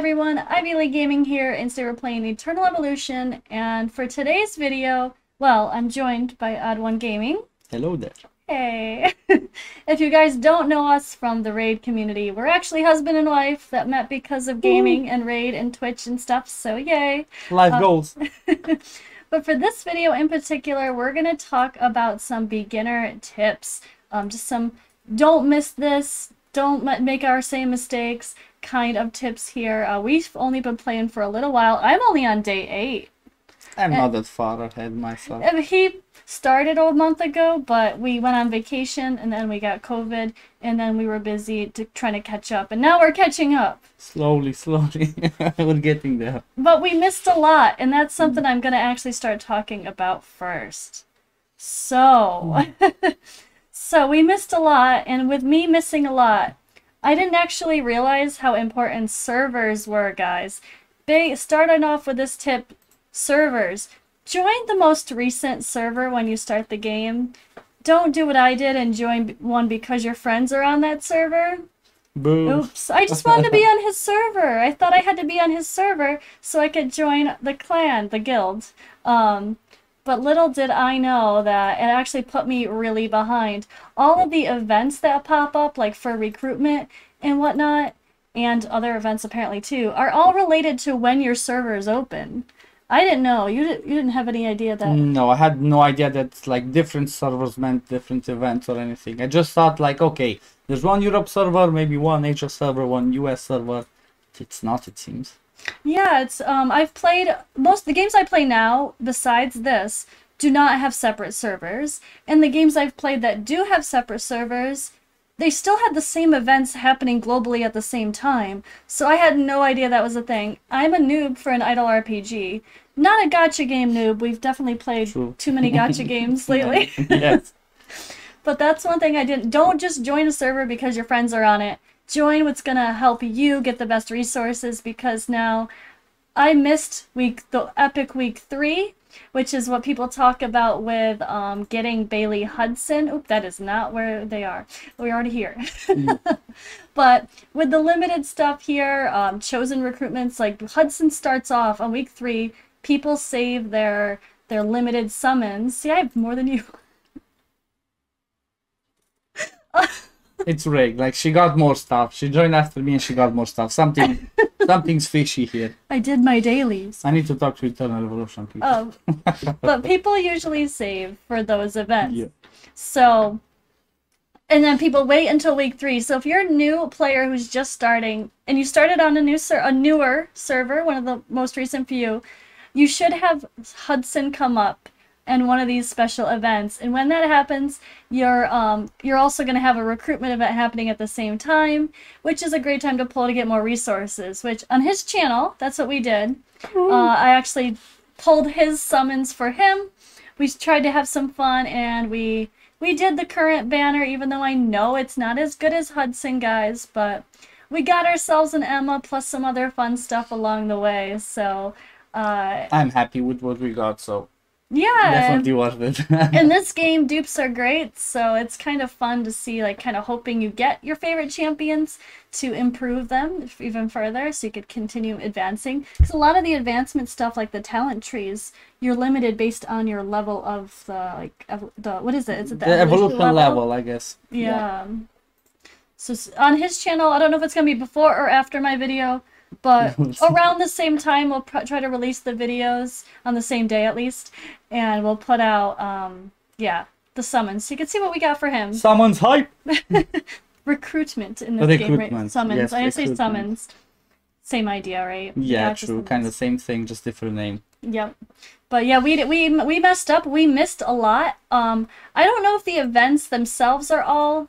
everyone, OddOneGaming here, and today we're playing Eternal Evolution, and for today's video, well, I'm joined by OddOneGaming. Hello there. Hey! If you guys don't know us from the Raid community, we're actually husband and wife that met because of gaming and Raid and Twitch and stuff, so yay! Life goals. But for this video in particular, we're going to talk about some beginner tips. Just some don't miss this, don't make our same mistakes kind of tips here. We've only been playing for a little while. I'm only on day 8. I'm not that far ahead myself. He started a month ago, but we went on vacation and then we got COVID and then we were busy trying to catch up, and now we're catching up. Slowly. We're getting there. But we missed a lot, and that's something I'm going to actually start talking about first. So, so we missed a lot, and with me missing a lot, I didn't actually realize how important servers were, guys. Starting off with this tip, servers. Join the most recent server when you start the game. Don't do what I did and join one because your friends are on that server. Boom. Oops, I just wanted to be on his server. I thought I had to be on his server so I could join the clan, the guild. But little did I know that it actually put me really behind. All of the events that pop up, like for recruitment and whatnot, and other events apparently too, are all related to when your server is open. I didn't know. You didn't have any idea that? No, I had no idea that like different servers meant different events or anything. I just thought like, okay, there's one Europe server, maybe one Asia server, one US server. It's not, it seems. Yeah, it's I've played most of the games I play now besides this do not have separate servers, and the games I've played that do have separate servers, they still had the same events happening globally at the same time. So I had no idea that was a thing. I'm a noob for an idle RPG. Not a gacha game noob. We've definitely played too many gacha games lately. Yes. But that's one thing I didn't. Don't just join a server because your friends are on it. Join what's gonna help you get the best resources, because now I missed the epic week 3, which is what people talk about with getting Bailey Hudson. Oop, that is not where they are. We're already here. But with the limited stuff here, chosen recruitments, like Hudson starts off on week 3. People save their limited summons. See, I have more than you. It's rigged. Like, she got more stuff. She joined after me and she got more stuff. Something's fishy here. I did my dailies. I need to talk to Eternal Evolution people. Oh, but people usually save for those events. Yeah. So, and then people wait until week 3. So if you're a new player who's just starting and you started on a newer server, one of the most recent few, you should have Hudson come up and one of these special events, and when that happens, you're also going to have a recruitment event happening at the same time, which is a great time to pull to get more resources, which on his channel, that's what we did. I actually pulled his summons for him. We tried to have some fun, and we did the current banner, even though I know it's not as good as Hudson, guys, but we got ourselves an Emma plus some other fun stuff along the way. So I'm happy with what we got, so yeah, definitely worth it. in this game, dupes are great, so it's kind of fun to see, like, kind of hoping you get your favorite champions to improve them even further, so you could continue advancing. Because a lot of the advancement stuff, like the talent trees, you're limited based on your level of the what is it? Is it the evolution level, I guess. Yeah. So on his channel, I don't know if it's gonna be before or after my video, but around the same time, we'll try to release the videos on the same day at least, and we'll put out, yeah, the summons. So you can see what we got for him. Summons hype! Recruitment in this game, right? Summons. Yes, I say summons. Same idea, right? Yeah, true. Kind of same thing, just different name. Yep. But yeah, we messed up. We missed a lot. I don't know if the events themselves are all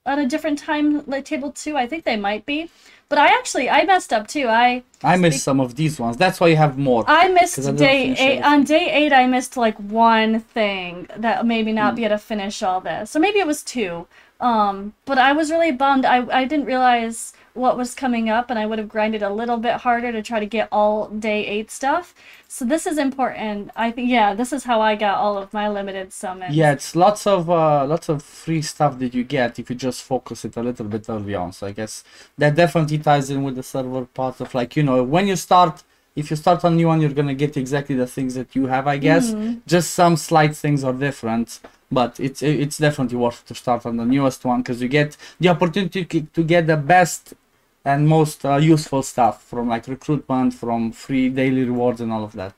on a different time table too. I think they might be. But I messed up too. I missed some of these ones. That's why you have more. I missed day 8. On day 8, I missed like one thing that made me not be able to finish all this. So maybe it was 2. But I was really bummed. I didn't realize what was coming up, and I would have grinded a little bit harder to try to get all day 8 stuff. So this is important. I think, yeah, this is how I got all of my limited summons. Yeah, it's lots of free stuff that you get if you just focus it a little bit early on. So I guess that definitely ties in with the server part of like, you know, when you start, if you start on new one, you're gonna get exactly the things that you have, I guess. Just some slight things are different, but it's definitely worth it to start on the newest one because you get the opportunity to get the best and most useful stuff from like recruitment, from free daily rewards and all of that.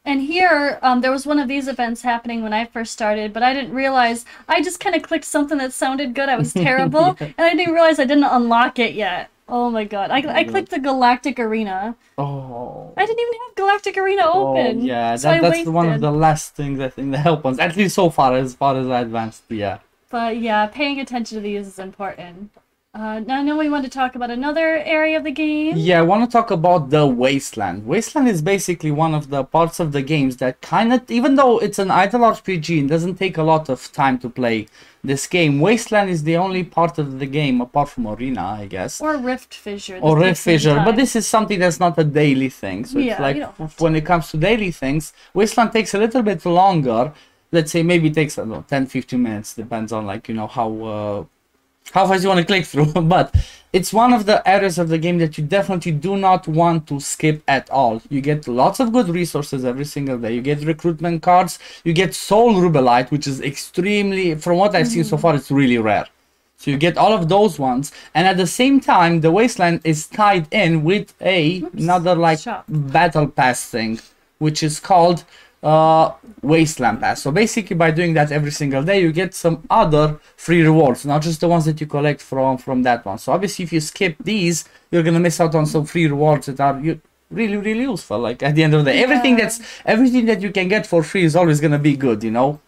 And here, there was one of these events happening when I first started, but I didn't realize, I just kind of clicked something that sounded good. I was terrible, Yeah. and I didn't realize I didn't unlock it yet. Oh my god. I clicked the Galactic Arena. Oh. I didn't even have Galactic Arena open. Oh yeah, so that's one of the last things I think that help us, at least so far as I advanced. Yeah. But yeah, paying attention to these is important. Now I know we want to talk about another area of the game. Yeah, I want to talk about the Wasteland. Wasteland is basically one of the parts of the games that kind of, even though it's an idle RPG and doesn't take a lot of time to play this game, Wasteland is the only part of the game, apart from Arena, I guess. Or Rift Fissure. Or Rift Fissure, but this is something that's not a daily thing. So yeah, it's like, when it comes to daily things, Wasteland takes a little bit longer. Let's say maybe it takes, I don't know, 10-15 minutes, depends on like, you know, how fast you want to click through. But it's one of the areas of the game that you definitely do not want to skip at all. You get lots of good resources every single day. You get recruitment cards, you get soul rubellite, which is extremely, from what I've seen so far, it's really rare. So you get all of those ones, and at the same time the Wasteland is tied in with another like battle pass thing, which is called Wasteland Pass. So basically by doing that every single day you get some other free rewards, not just the ones that you collect from that one. So obviously if you skip these, you're gonna miss out on some free rewards that are really useful. Like at the end of the day, everything that you can get for free is always gonna be good, you know.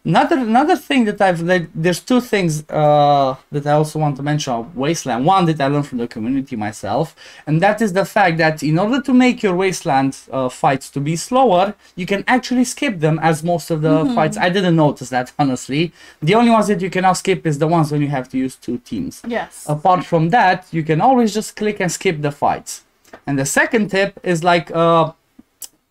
Another thing that there's two things that I also want to mention of Wasteland. One that I learned from the community myself, and that is the fact that in order to make your Wasteland fights to be slower, you can actually skip them, as most of the fights. I didn't notice that, honestly. The only ones that you cannot skip is the ones when you have to use 2 teams. Yes. Apart from that, you can always just click and skip the fights. And the second tip is like,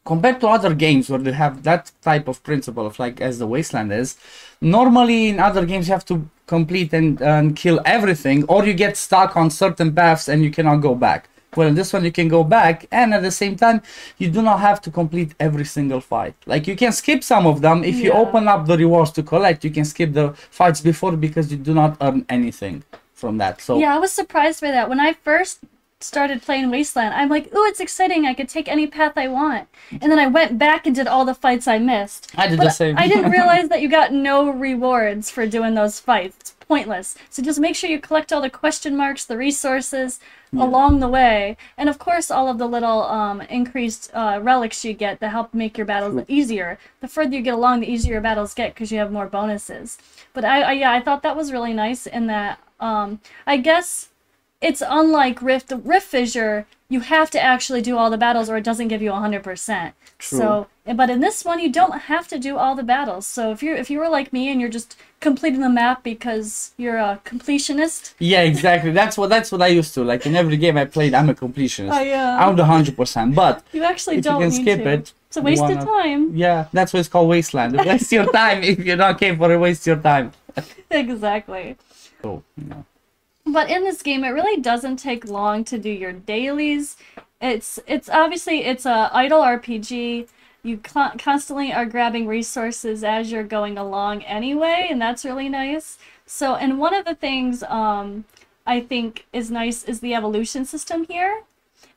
compared to other games where they have that type of principle of like as the Wasteland is, normally in other games you have to complete and kill everything, or you get stuck on certain paths and you cannot go back. Well, in this one you can go back, and at the same time you do not have to complete every single fight. Like you can skip some of them. If you open up the rewards to collect, you can skip the fights before, because you do not earn anything from that. So yeah, I was surprised by that when I first started playing Wasteland. I'm like, ooh, it's exciting, I could take any path I want. And then I went back and did all the fights I missed. I did the same. I didn't realize that you got no rewards for doing those fights. It's pointless. So just make sure you collect all the question marks, the resources along the way. And of course all of the little increased relics you get that help make your battles easier. The further you get along, the easier your battles get because you have more bonuses. But I thought that was really nice in that I guess it's unlike Rift Fissure, you have to actually do all the battles or it doesn't give you 100%. True. So, but in this one, you don't have to do all the battles. So if you were like me and you're just completing the map because you're a completionist. Yeah, exactly. That's what I used to. Like in every game I played, I'm a completionist. Oh yeah. I'm the 100%. But you actually if don't you can need skip to. it, It's a waste of time. Yeah, that's why it's called Wasteland. Waste your time. If you're not capable, waste your time. Exactly. So, yeah. But in this game, it really doesn't take long to do your dailies. It's obviously it's a idle RPG. You constantly are grabbing resources as you're going along anyway, and that's really nice. So, and one of the things I think is nice is the evolution system here.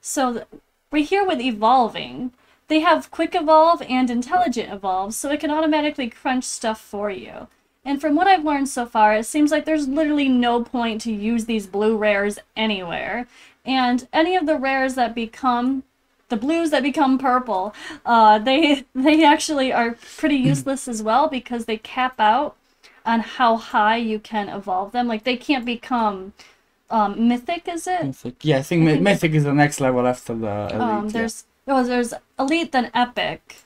So we're here with evolving. They have quick evolve and intelligent evolve, so it can automatically crunch stuff for you. And from what I've learned so far, it seems like there's literally no point to use these blue rares anywhere. And any of the rares that become, the blues that become purple, they actually are pretty useless as well, because they cap out on how high you can evolve them. Like they can't become mythic, is it? Mythic. Yeah, I think mythic is the next level after the elite. There's elite, then epic.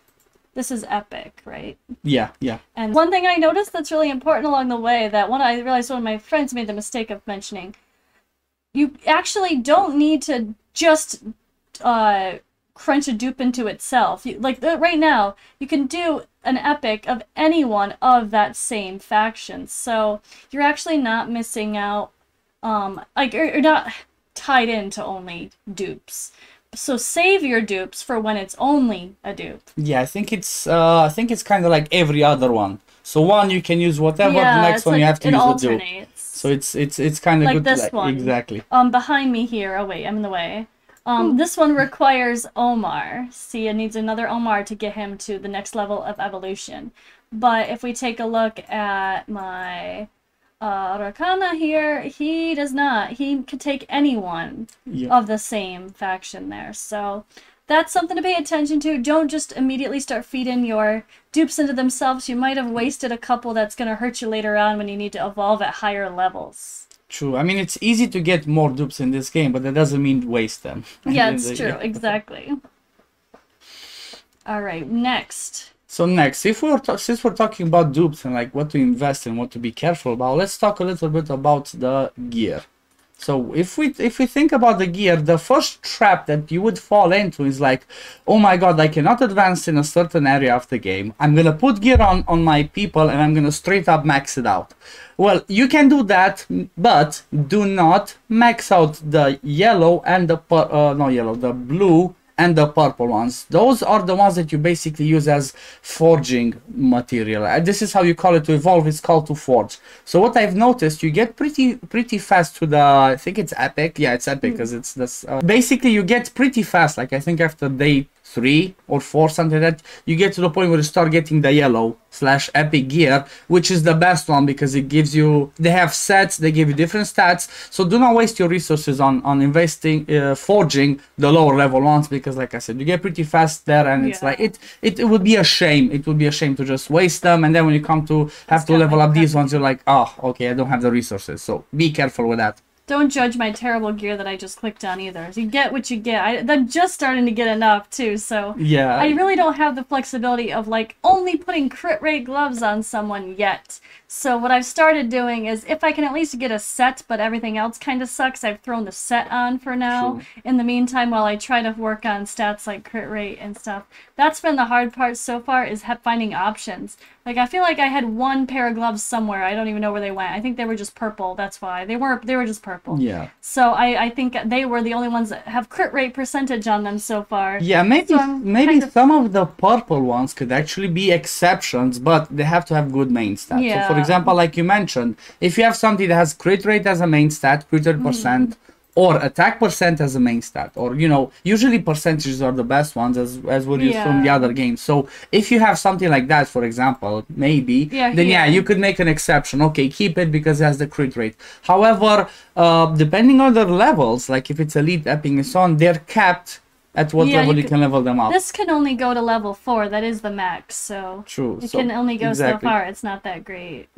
This is epic, right? Yeah, yeah. And one thing I noticed that's really important along the way, that I realized one of my friends made the mistake of mentioning, you actually don't need to just crunch a dupe into itself. Right now, you can do an epic of anyone of that same faction. So you're actually not missing out, you're not, tied into only dupes. So save your dupes for when it's only a dupe. Yeah, I think it's kind of like every other one. So one you can use whatever, Yeah, the next it's one like you have to it use the dupe. alternates. So it's kind of Like good. this one. Exactly. Behind me here. Oh wait, I'm in the way. This one requires Omar. See, it needs another Omar to get him to the next level of evolution. But if we take a look at my Rakana here, he does not. He could take anyone of the same faction there. So that's something to pay attention to. Don't just immediately start feeding your dupes into themselves. You might have wasted a couple that's going to hurt you later on when you need to evolve at higher levels. True. I mean, it's easy to get more dupes in this game, but that doesn't mean waste them. Yeah, it's true. Exactly. All right, next. So next, since we're talking about dupes and like what to invest in, what to be careful about, let's talk a little bit about the gear. So if we think about the gear, the first trap that you would fall into is like, oh my god, I cannot advance in a certain area of the game. I'm gonna put gear on my people and I'm gonna straight up max it out. Well, you can do that, but do not max out the yellow and the the blue and the purple ones. Those are the ones that you basically use as forging material. This is how you call it to evolve. It's called to forge. So what I've noticed, you get pretty fast to the, I think it's epic. Yeah, it's epic because it's this. Basically, you get pretty fast. Like I think after day 3 or 4, something like that, you get to the point where you start getting the yellow/epic gear, which is the best one because it gives you, they have sets, they give you different stats. So do not waste your resources on investing, forging the lower level ones, because like I said, you get pretty fast there, and it's like, it would be a shame. It would be a shame to just waste them, and then when you come to have to level up these ones, you're like, oh, okay, I don't have the resources. So be careful with that. Don't judge my terrible gear that I just clicked on either. You get what you get. I'm just starting to get enough too, so yeah, I really don't have the flexibility of like only putting crit rate gloves on someone yet. So what I've started doing is, if I can at least get a set, but everything else kind of sucks, I've thrown the set on for now. True. In the meantime, while I try to work on stats like crit rate and stuff. That's been the hard part so far, is finding options. Like, I feel like I had one pair of gloves somewhere. I don't even know where they went. I think they were just purple. That's why. They were just purple. Yeah. So I think they were the only ones that have crit rate percentage on them so far. Yeah, maybe some of the purple ones could actually be exceptions, but they have to have good main stats. Yeah. So for example, like you mentioned, if you have something that has crit rate as a main stat, crit rate percent, or attack percent as a main stat, or usually percentages are the best ones as we're used from the other games. So if you have something like that, for example, maybe then you could make an exception. Okay, keep it because it has the crit rate. However, depending on the levels, like if it's elite, epic, and so on, they're capped at what level you can level them up. This can only go to level 4. That is the max. So true. It can only go so far. It's not that great.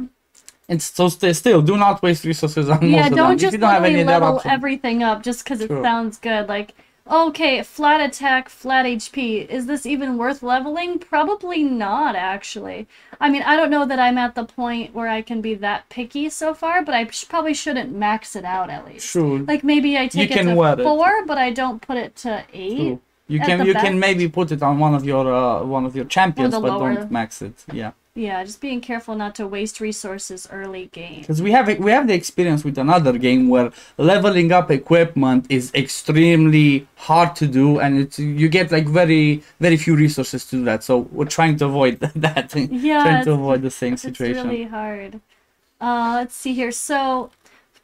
And so still, do not waste resources on most of them. Yeah, don't just level option. everything up just because it sounds good. Like, okay, flat attack, flat HP. Is this even worth leveling? Probably not, actually. I mean, I don't know that I'm at the point where I can be that picky so far, but I probably shouldn't max it out at least. True. Like, maybe I take it to 4, but I don't put it to 8. True. You can maybe put it on one of your champions, but don't max it. Yeah. Yeah, just being careful not to waste resources early game. Because we have the experience with another game where leveling up equipment is extremely hard to do, and you get like very few resources to do that. So we're trying to avoid that. Yeah, trying to avoid the same situation. It's really hard. Let's see here. So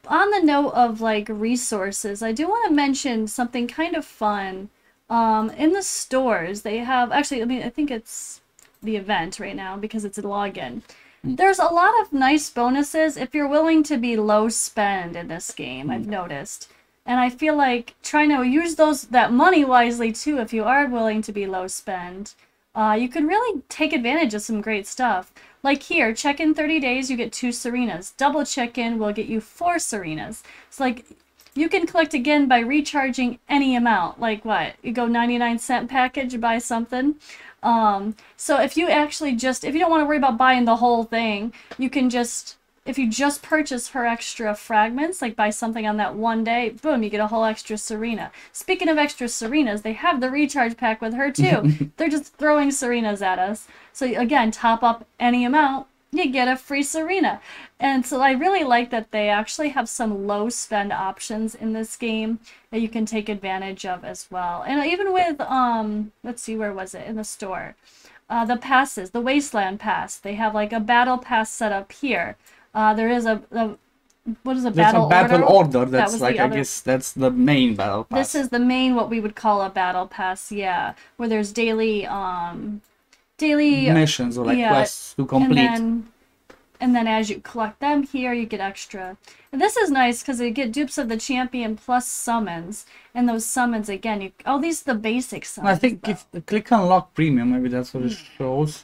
on the note of like resources, I do want to mention something kind of fun. In the stores, they have actually. I mean, I think it's the event right now because it's a login. There's a lot of nice bonuses if you're willing to be low spend in this game, I've noticed. And I feel like trying to use that money wisely too, if you are willing to be low spend. You can really take advantage of some great stuff. Like here, check in 30 days, you get 2 Serenas. Double check in will get you 4 Serenas. It's like you can collect again by recharging any amount. Like what? You go 99-cent package, buy something. So if you actually if you don't want to worry about buying the whole thing, you can if you just purchase her extra fragments, like buy something on that one day, boom, you get a whole extra Serena. Speaking of extra Serenas, they have the recharge pack with her too. They're just throwing Serenas at us. So again, top up any amount, you get a free Serena. And so I really like that they actually have some low spend options in this game that you can take advantage of as well. And even with, let's see, where was it? In the store. The passes, the Wasteland Pass, they have like a battle pass set up here. There is what is a battle order? Battle order. That's That like, I guess that's the main battle pass. This is the main, what we would call a battle pass, yeah. Where there's daily missions or like quests to complete. And then as you collect them here, you get extra. And this is nice because you get dupes of the champion plus summons. And those summons, again, these are the basic summons. I think if you click unlock premium, maybe that's what it shows.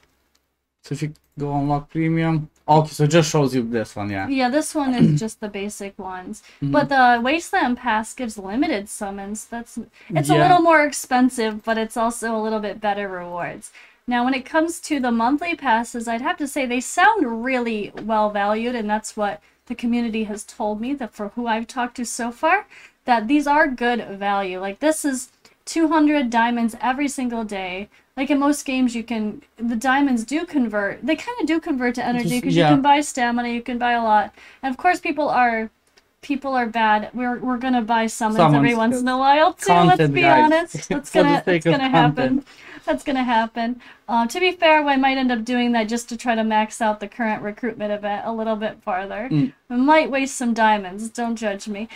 So if you go unlock premium, okay, so it just shows you this one, yeah. Yeah, this one is just the basic ones. But the Wasteland Pass gives limited summons. It's a little more expensive, but it's also a little bit better rewards. Now, when it comes to the monthly passes, I'd have to say they sound really well valued, and that's what the community has told me, that for who I've talked to so far, that these are good value. Like, this is 200 diamonds every single day. Like, in most games, the diamonds do convert. They kind of do convert to energy, because you can buy stamina, you can buy a lot. And, of course, people are bad. We're gonna buy summons every once in a while, too. Let's be honest. That's gonna happen. That's gonna happen. To be fair, I might end up doing that just to try to max out the current recruitment event a little bit farther. We might waste some diamonds. Don't judge me.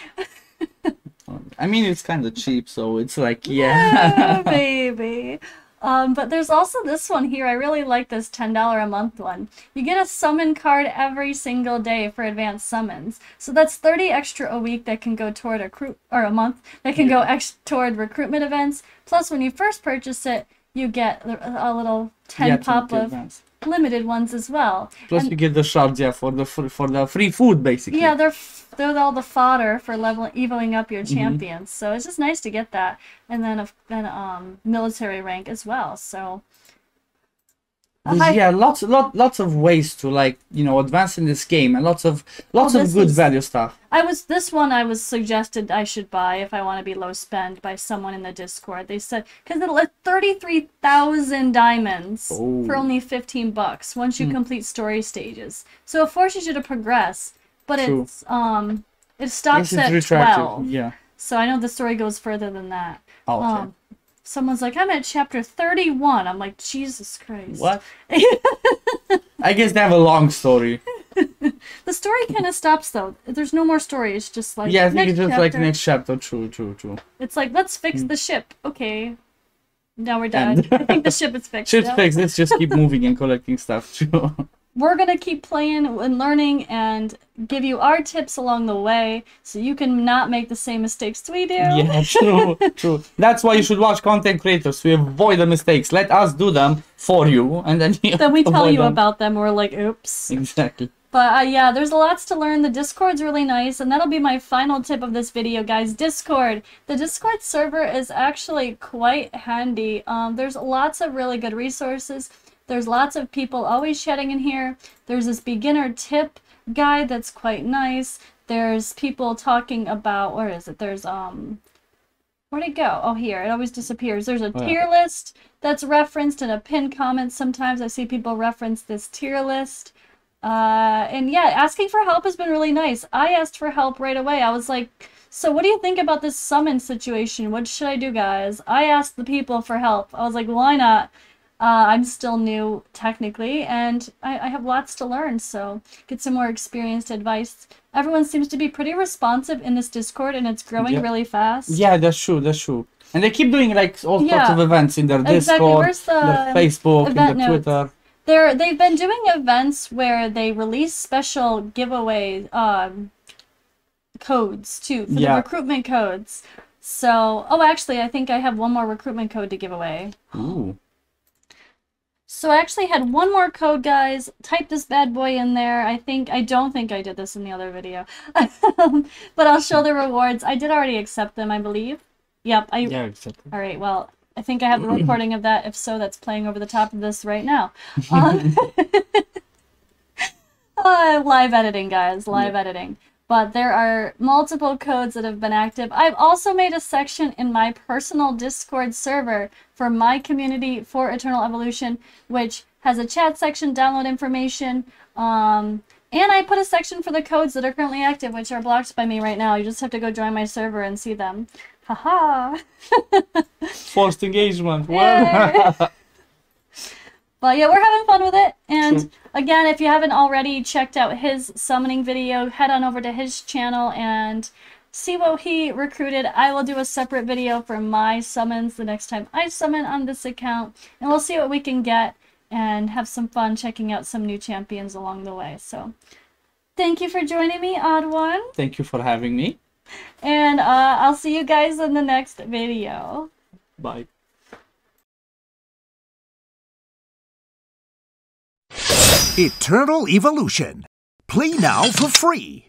I mean, it's kind of cheap, so it's like, yeah. Baby. But there's also this one here. I really like this $10 a month one. You get a summon card every single day for advanced summons. So that's 30 extra a week that can go toward a month that can go toward recruitment events. Plus, when you first purchase it, you get a little 10 pop of limited ones as well. Plus, you get the shards, for the free food, basically. Yeah, they're all the fodder for evoing up your champions. So it's just nice to get that, and then military rank as well. So lots of ways to advance in this game, and lots of good value stuff. I was suggested I should buy if I want to be low spend by someone in the Discord. They said because it'll let 33,000 diamonds for only $15 once you complete story stages. So it forces you to progress, but it stops at 12. Yeah. So I know the story goes further than that. Oh, okay. Someone's like, I'm at chapter 31. I'm like, Jesus Christ. What? I guess they have a long story. The story kind of stops, though. There's no more story. It's just like, I think it's just like next chapter. True. It's like, let's fix the ship. Okay. Now we're done. I think the ship is fixed. Ship's fixed. Let's just keep moving and collecting stuff. True. We're going to keep playing and learning and give you our tips along the way so you can not make the same mistakes we do. Yeah, true. That's why you should watch content creators to avoid the mistakes. Let us do them for you, and then we tell you about them. We're like, oops. Exactly. But yeah, there's lots to learn. The Discord's really nice, and that'll be my final tip of this video, guys. Discord. The Discord server is actually quite handy. There's lots of really good resources. There's lots of people always chatting in here. There's this beginner tip guide that's quite nice. There's people talking about, where is it? There's, where'd it go? Oh, here. It always disappears. There's a tier list that's referenced in a pinned comment. Sometimes I see people reference this tier list. And yeah, asking for help has been really nice. I asked for help right away. I was like, so what do you think about this summon situation? What should I do, guys? I asked the people for help. I was like, why not? I'm still new, technically, and I have lots to learn, so get some more experienced advice. Everyone seems to be pretty responsive in this Discord, and it's growing really fast. Yeah, that's true. And they keep doing, like, all sorts of events in their Discord, their Facebook, in their Twitter. They've been doing events where they release special giveaway codes, too, for the recruitment codes. So, actually, I think I have one more recruitment code to give away. Ooh. So I actually had one more code, guys. Type this bad boy in there. I don't think I did this in the other video. But I'll show the rewards. I did already accept them, I believe. Yep. I accept them. Alright, well, I think I have the recording of that. If so, that's playing over the top of this right now. Live editing, guys. Live editing. But there are multiple codes that have been active. I've also made a section in my personal Discord server for my community for Eternal Evolution, which has a chat section, download information, and I put a section for the codes that are currently active, which are blocked by me right now. You just have to go join my server and see them. Haha. Forced engagement. Well. But yeah, we're having fun with it. And again, if you haven't already checked out his summoning video, head on over to his channel and see what he recruited. I will do a separate video for my summons the next time I summon on this account. And we'll see what we can get and have some fun checking out some new champions along the way. So thank you for joining me, Odd One. Thank you for having me. And I'll see you guys in the next video. Bye. Eternal Evolution. Play now for free.